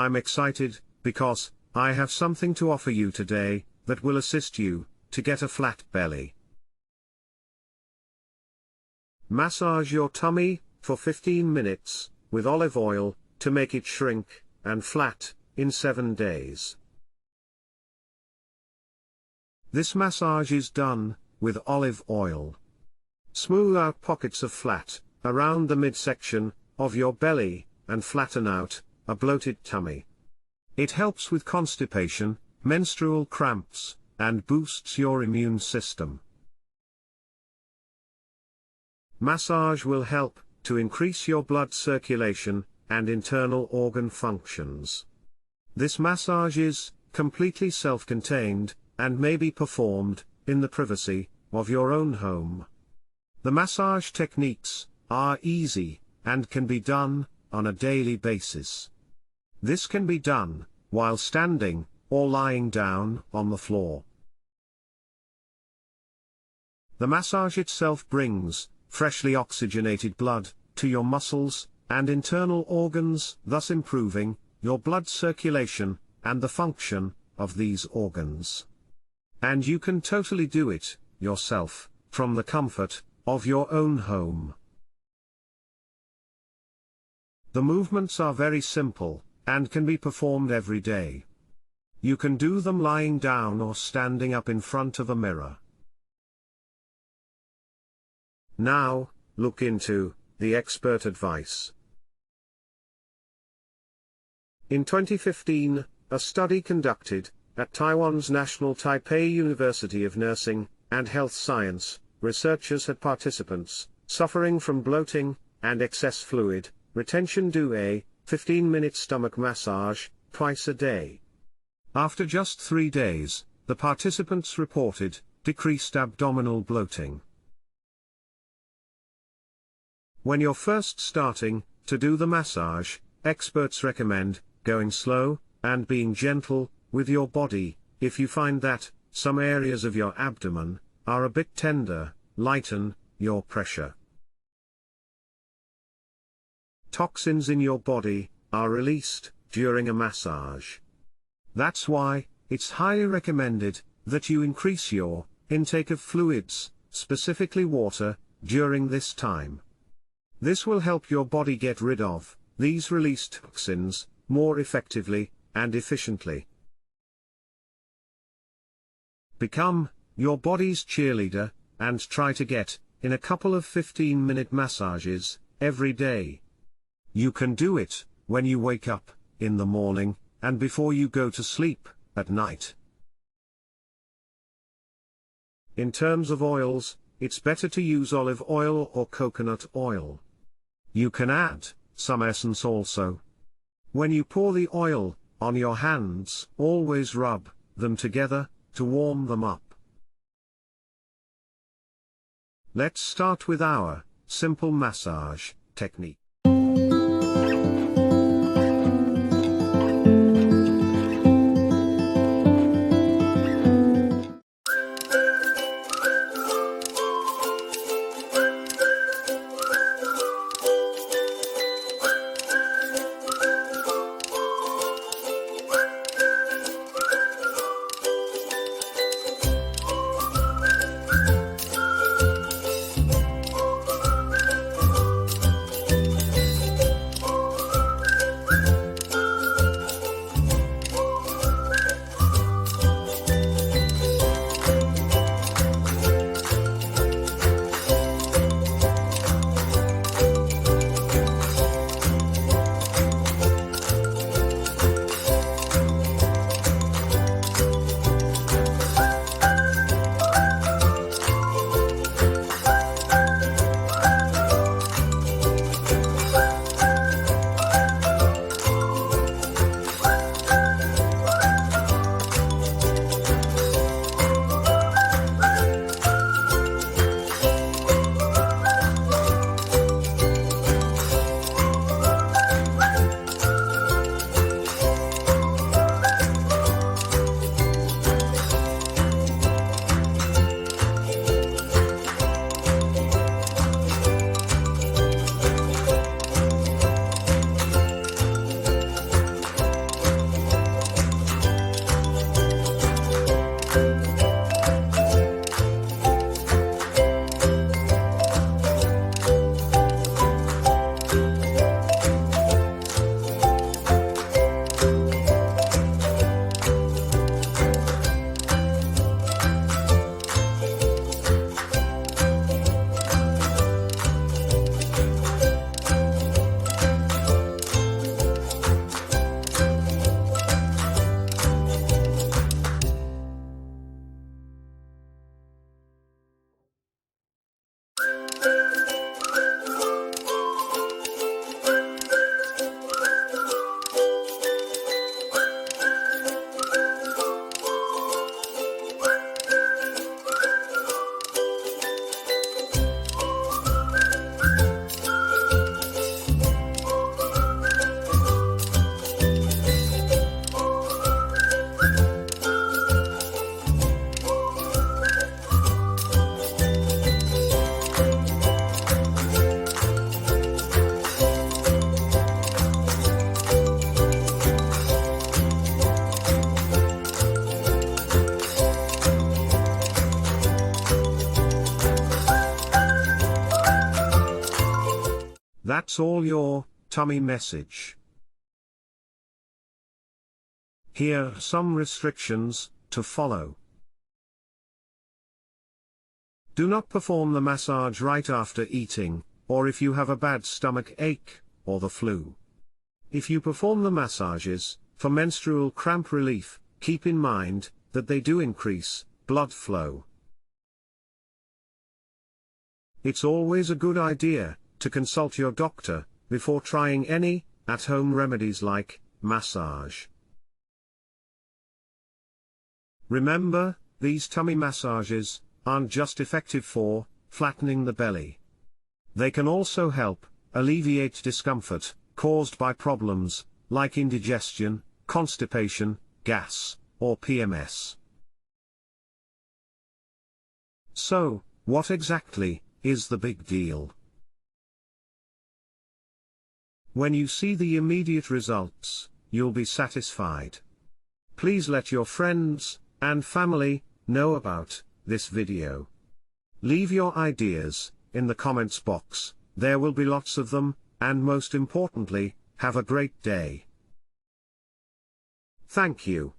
I'm excited, because I have something to offer you today that will assist you to get a flat belly. Massage your tummy for 15 minutes with olive oil to make it shrink and flat in 7 days. This massage is done with olive oil. Smooth out pockets of flat around the midsection of your belly and flatten out a bloated tummy. It helps with constipation, menstrual cramps, and boosts your immune system. Massage will help to increase your blood circulation and internal organ functions. This massage is completely self-contained and may be performed in the privacy of your own home. The massage techniques are easy and can be done on a daily basis. This can be done while standing or lying down on the floor. The massage itself brings freshly oxygenated blood to your muscles and internal organs, thus improving your blood circulation and the function of these organs. And you can totally do it yourself from the comfort of your own home. The movements are very simple and can be performed every day. You can do them lying down or standing up in front of a mirror. Now, look into the expert advice. In 2015, a study conducted at Taiwan's National Taipei University of Nursing and Health Science, researchers had participants suffering from bloating and excess fluid retention do a 15-minute stomach massage twice a day. After just 3 days, the participants reported decreased abdominal bloating. When you're first starting to do the massage, experts recommend going slow and being gentle with your body. If you find that some areas of your abdomen are a bit tender, lighten your pressure. Toxins in your body are released during a massage. That's why it's highly recommended that you increase your intake of fluids, specifically water, during this time. This will help your body get rid of these released toxins more effectively and efficiently. Become your body's cheerleader and try to get in a couple of 15-minute massages every day. You can do it when you wake up in the morning and before you go to sleep at night. In terms of oils, it's better to use olive oil or coconut oil. You can add some essence also. When you pour the oil on your hands, always rub them together to warm them up. Let's start with our simple massage technique. That's all your tummy message. Here are some restrictions to follow. Do not perform the massage right after eating, or if you have a bad stomach ache, or the flu. If you perform the massages for menstrual cramp relief, keep in mind that they do increase blood flow. It's always a good idea to consult your doctor before trying any at-home remedies like massage. Remember, these tummy massages aren't just effective for flattening the belly. They can also help alleviate discomfort caused by problems like indigestion, constipation, gas, or PMS. So, what exactly is the big deal? When you see the immediate results, you'll be satisfied. Please let your friends and family know about this video. Leave your ideas in the comments box, there will be lots of them, and most importantly, have a great day. Thank you.